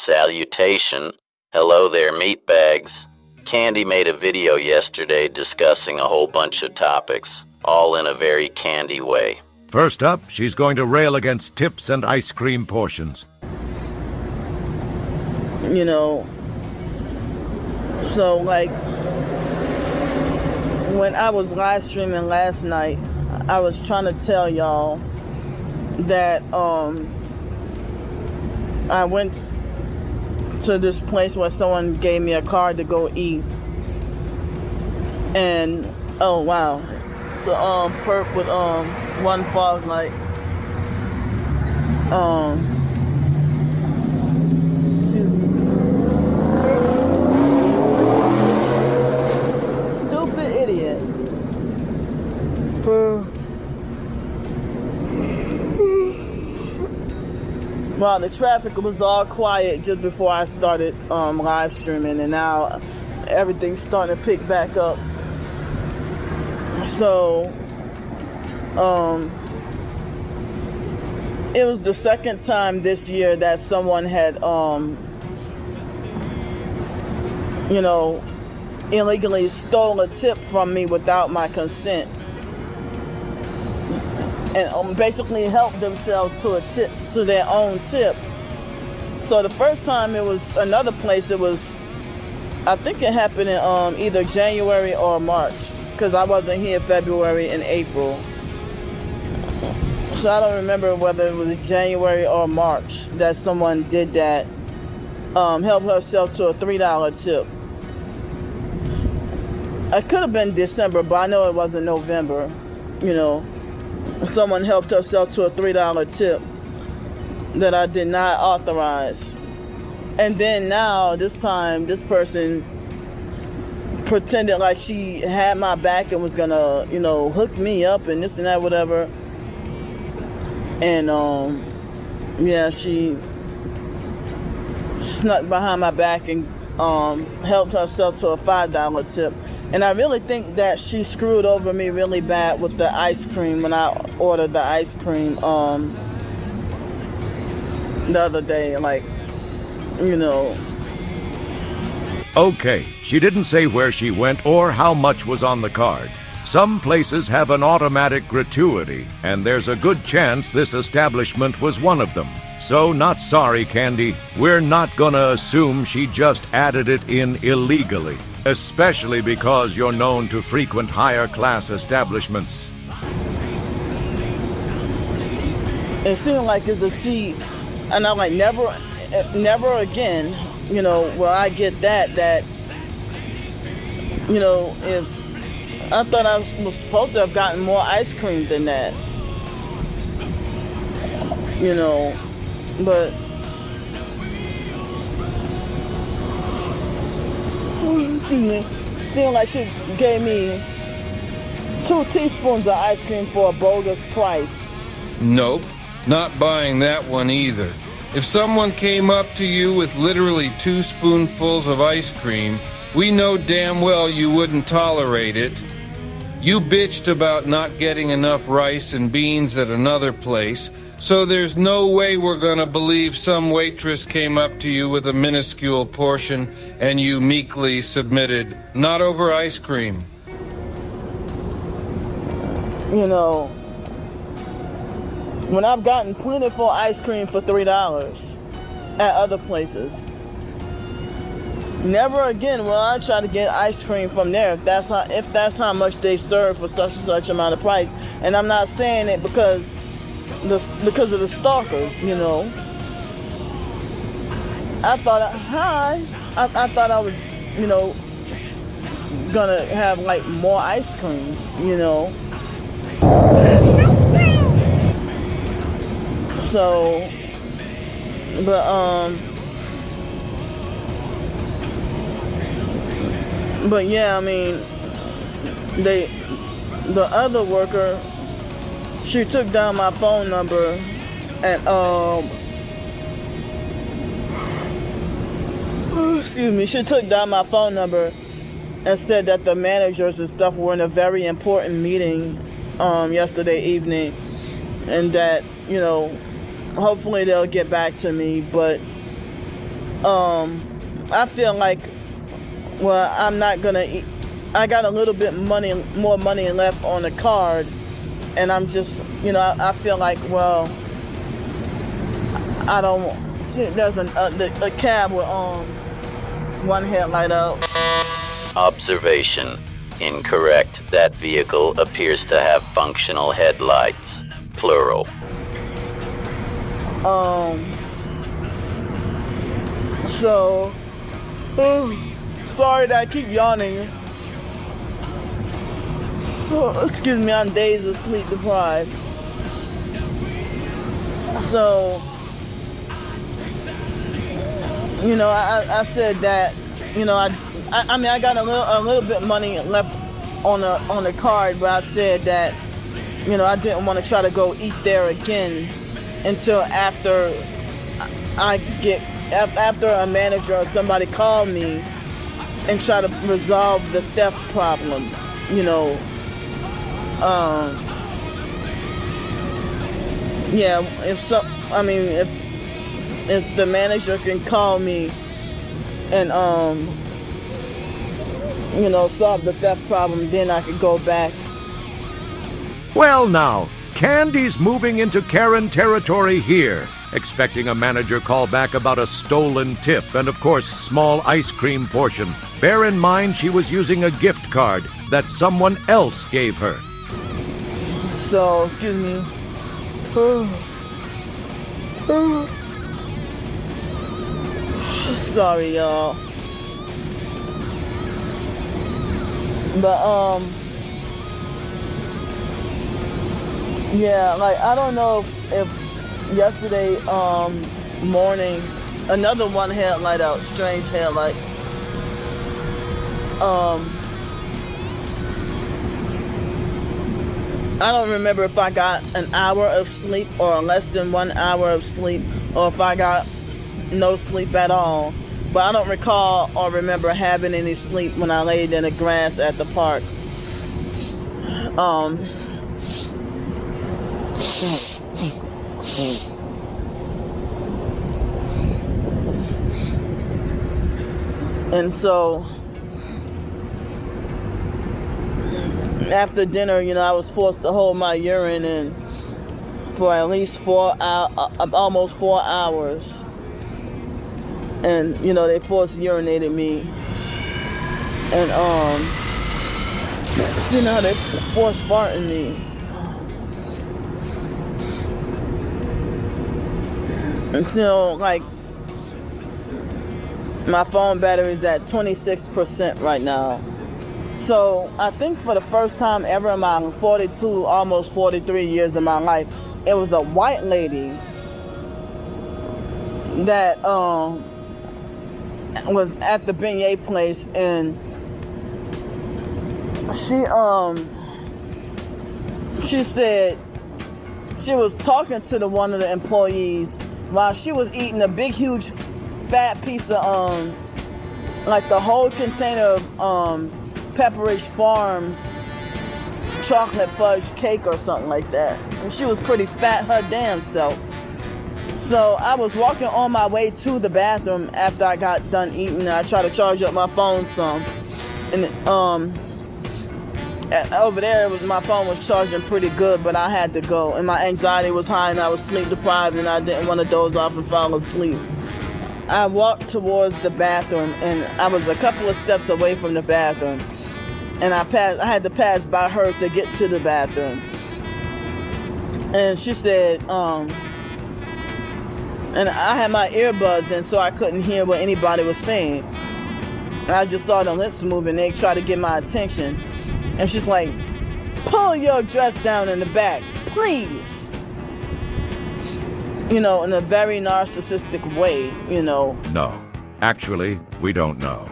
Salutation. Hello there, meatbags. Candy made a video yesterday discussing a whole bunch of topics, all in a very Candy way. First up, she's going to rail against tips and ice cream portions. You know, so like when I was live streaming last night, I was trying to tell y'all that I went to this place where someone gave me a card to go eat, and oh wow, so perp with one fog light, stupid idiot. Well, the traffic was all quiet just before I started live streaming, and now everything's starting to pick back up. So, it was the second time this year that someone had, illegally stole a tip from me without my consent. And basically helped themselves to a tip, to their own tip. So the first time it was another place. It was, I think it happened in either January or March, because I wasn't here February and April. So I don't remember whether it was January or March that someone did that. Helped herself to a $3 tip. It could have been December, but I know it wasn't November. Someone helped herself to a $3 tip that I did not authorize. And then now, this time, this person pretended like she had my back and was gonna, hook me up and this and that, whatever. And, she snuck behind my back and helped herself to a $5 tip. And I really think that she screwed over me really bad with the ice cream when I ordered the ice cream the other day, Okay, she didn't say where she went or how much was on the card. Some places have an automatic gratuity, and there's a good chance this establishment was one of them. So not sorry, Candy. We're not gonna assume she just added it in illegally, especially because you're known to frequent higher class establishments. It seemed like it's a seed, and I'm like, never again, will I get that, if I thought I was supposed to have gotten more ice cream than that, but seemed like she gave me 2 teaspoons of ice cream for a bogus price. Nope, not buying that one either. If someone came up to you with literally 2 spoonfuls of ice cream, we know damn well you wouldn't tolerate it. You bitched about not getting enough rice and beans at another place, so there's no way we're gonna believe some waitress came up to you with a minuscule portion and you meekly submitted, not over ice cream. When I've gotten plentiful ice cream for $3 at other places, never again will I try to get ice cream from there if that's how much they serve for such and such amount of price. And I'm not saying it because of the stalkers, I thought I thought I was, gonna have more ice cream, So, but yeah, I mean, the other worker, she took down my phone number and she took down my phone number and said that the managers and stuff were in a very important meeting yesterday evening, and that hopefully they'll get back to me. But I feel like, well, I'm not gonna eat. I got a little bit more money left on the card, and I'm just, I feel like, well, I don't. There's a cab with one headlight out. Observation. Incorrect. That vehicle appears to have functional headlights. Plural. So, sorry that I keep yawning. Excuse me, I'm dazed and sleep deprived. So, I said that, I mean, I got a little bit money left on the card, but I said that, I didn't want to try to go eat there again until after after a manager or somebody called me and try to resolve the theft problem, yeah, if the manager can call me and solve the theft problem, then I could go back. Well now, Candy's moving into Karen territory here, expecting a manager call back about a stolen tip and, of course, small ice cream portion. Bear in mind she was using a gift card that someone else gave her. So, excuse me. Sorry, y'all. But, yeah, like, I don't know if yesterday morning, another one headlight out, strange headlights. I don't remember if I got an hour of sleep or less than 1 hour of sleep, or if I got no sleep at all. But I don't recall or remember having any sleep when I laid in the grass at the park. And so after dinner, I was forced to hold my urine in for at least almost 4 hours. And, they forced urinated me. And, now they forced farting me. And still, like, my phone battery is at 26% right now. So I think for the first time ever in my 42, almost 43 years of my life, it was a white lady that was at the beignet place, and she said she was talking to one of the employees while she was eating a big, huge, fat piece of like the whole container of Pepperidge Farms chocolate fudge cake or something like that. And she was pretty fat her damn self. So I was walking on my way to the bathroom after I got done eating. I tried to charge up my phone some. And over there, my phone was charging pretty good, but I had to go. And my anxiety was high, and I was sleep deprived, and I didn't want to doze off and fall asleep. I walked towards the bathroom, and I was a couple of steps away from the bathroom. And I had to pass by her to get to the bathroom. And she said, and I had my earbuds in, so I couldn't hear what anybody was saying. I just saw the lips moving. They tried to get my attention. And she's like, pull your dress down in the back, please. In a very narcissistic way, No, actually, we don't know.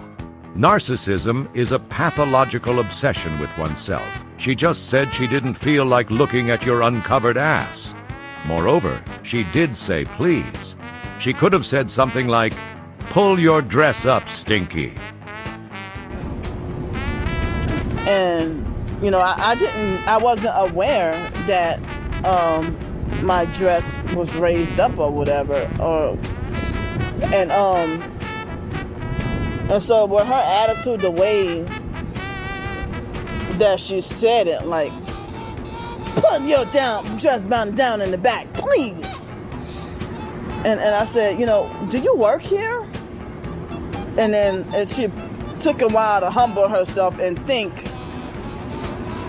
Narcissism is a pathological obsession with oneself. She just said she didn't feel like looking at your uncovered ass. Moreover, she did say please. She could have said something like, pull your dress up, Stinky. And, I wasn't aware that my dress was raised up or whatever. And so with her attitude, the way that she said it, like, put your dress down in the back, please. And I said, do you work here? And then she took a while to humble herself and think.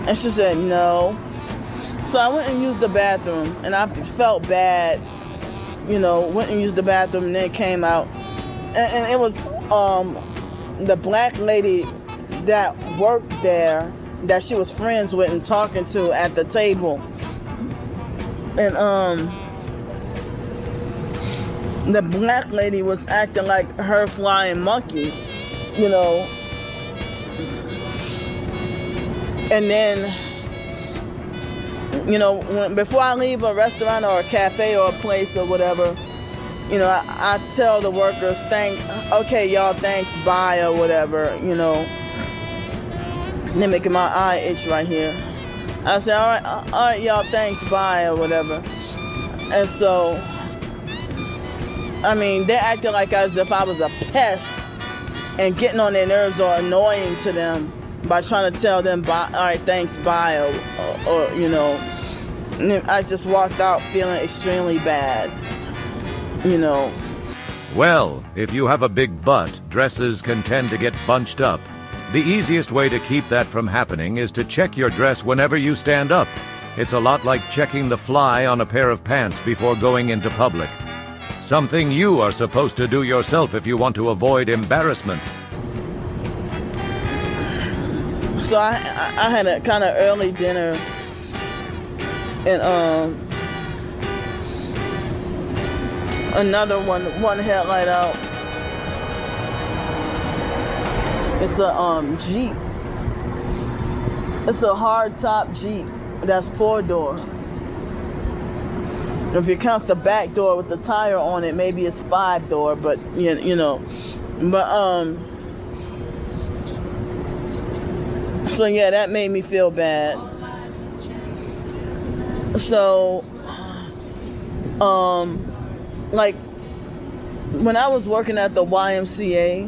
And she said, no. So I went and used the bathroom, and I felt bad, went and used the bathroom, and then came out. And it was the black lady that worked there that she was friends with and talking to at the table. And the black lady was acting like her flying monkey, And then, before I leave a restaurant or a cafe or a place or whatever, I tell the workers, okay, y'all, thanks, bye, or whatever, They're making my eye itch right here. I say, all right, y'all, thanks, bye, or whatever. And so, they're acting like as if I was a pest and getting on their nerves or annoying to them by trying to tell them, bye, all right, thanks, bye, or And then I just walked out feeling extremely bad, Well, if you have a big butt, dresses can tend to get bunched up. The easiest way to keep that from happening is to check your dress whenever you stand up. It's a lot like checking the fly on a pair of pants before going into public. Something you are supposed to do yourself if you want to avoid embarrassment. So I had a kind of early dinner, and another one headlight out. It's a Jeep. It's a hard top Jeep that's 4-door. If you count the back door with the tire on it, maybe it's 5-door, but so yeah, that made me feel bad. So like when I was working at the YMCA,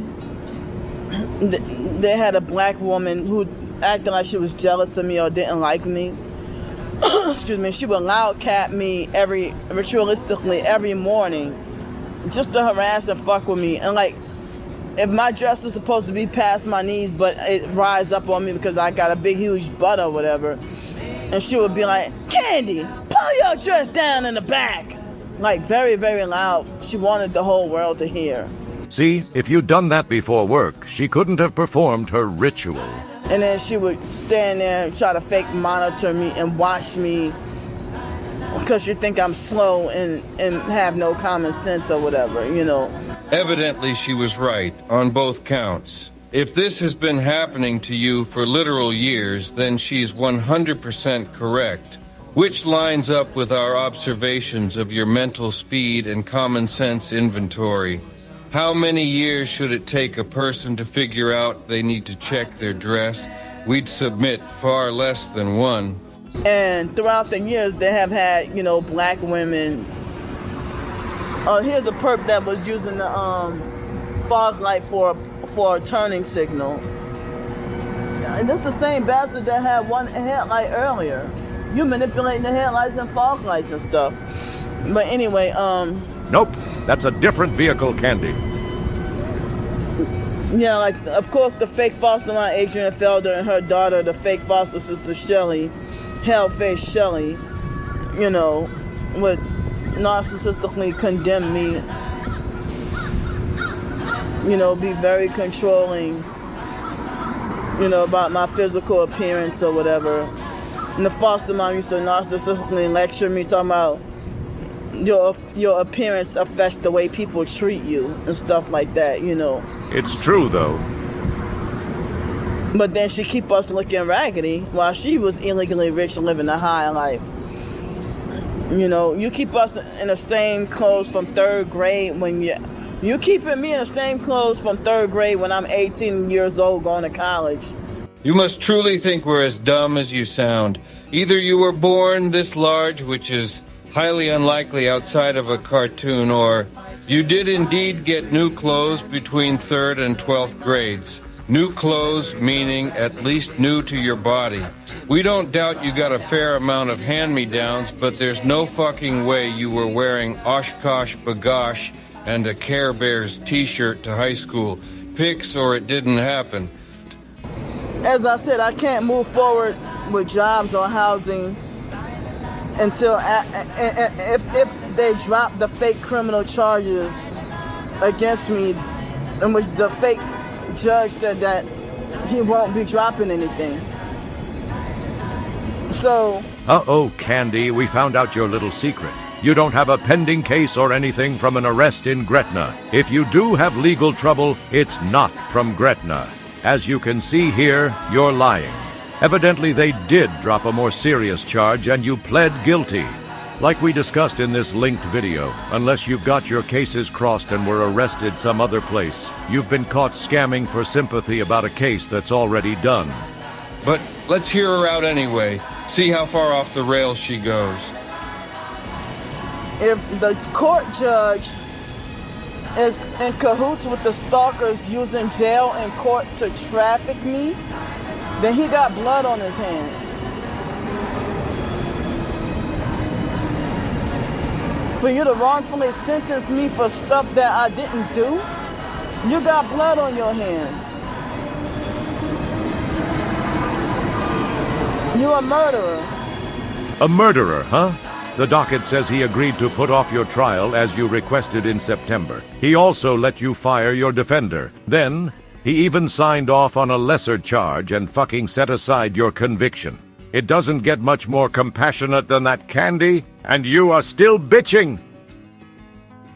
they had a black woman who acted like she was jealous of me or didn't like me. Excuse me. She would loud cat me ritualistically every morning just to harass and fuck with me. And like, if my dress is supposed to be past my knees, but it rise up on me because I got a big, huge butt or whatever, and she would be like, Candy, pull your dress down in the back. Like, very, very loud. She wanted the whole world to hear. See, if you'd done that before work, she couldn't have performed her ritual. And then she would stand there and try to fake monitor me and watch me because you think I'm slow and have no common sense or whatever, Evidently, she was right on both counts. If this has been happening to you for literal years, then she's 100% correct, which lines up with our observations of your mental speed and common sense inventory. How many years should it take a person to figure out they need to check their dress? We'd submit far less than one. And throughout the years, they have had, black women. Here's a perp that was using the fog light for a turning signal. And this is the same bastard that had one headlight earlier. You manipulating the headlights and fog lights and stuff. But anyway, Nope, that's a different vehicle, Candy. Yeah, like, of course, the fake foster mom, Adrian Felder, and her daughter, the fake foster sister, Shelly, hell-faced Shelly, would narcissistically condemn me, be very controlling, about my physical appearance or whatever. And the foster mom used to narcissistically lecture me, talking about your appearance affects the way people treat you and stuff like that, It's true, though. But then she keep us looking raggedy while she was illegally rich and living a high life. You keep us in the same clothes from 3rd grade when you keeping me in the same clothes from 3rd grade when I'm 18 years old going to college. You must truly think we're as dumb as you sound. Either you were born this large, which is highly unlikely outside of a cartoon, or You did indeed get new clothes between 3rd and 12th grades. New clothes meaning at least new to your body. We don't doubt you got a fair amount of hand-me-downs, but there's no fucking way you were wearing Oshkosh Bagosh and a Care Bears t-shirt to high school. Pics or it didn't happen. As I said, I can't move forward with jobs or housing until if they drop the fake criminal charges against me, in which the fake judge said that he won't be dropping anything. So... Uh-oh, Candy, we found out your little secret. You don't have a pending case or anything from an arrest in Gretna. If you do have legal trouble, it's not from Gretna. As you can see here, you're lying. Evidently, they did drop a more serious charge and you pled guilty. Like we discussed in this linked video, unless you've got your cases crossed and were arrested some other place, you've been caught scamming for sympathy about a case that's already done. But let's hear her out anyway. See how far off the rails she goes. If the court judge is in cahoots with the stalkers using jail and court to traffic me, then he got blood on his hands. For you to wrongfully sentence me for stuff that I didn't do, you got blood on your hands. You're a murderer. A murderer, huh? The docket says he agreed to put off your trial as you requested in September. He also let you fire your defender. Then, he even signed off on a lesser charge and fucking set aside your conviction. It doesn't get much more compassionate than that, Candy, and you are still bitching.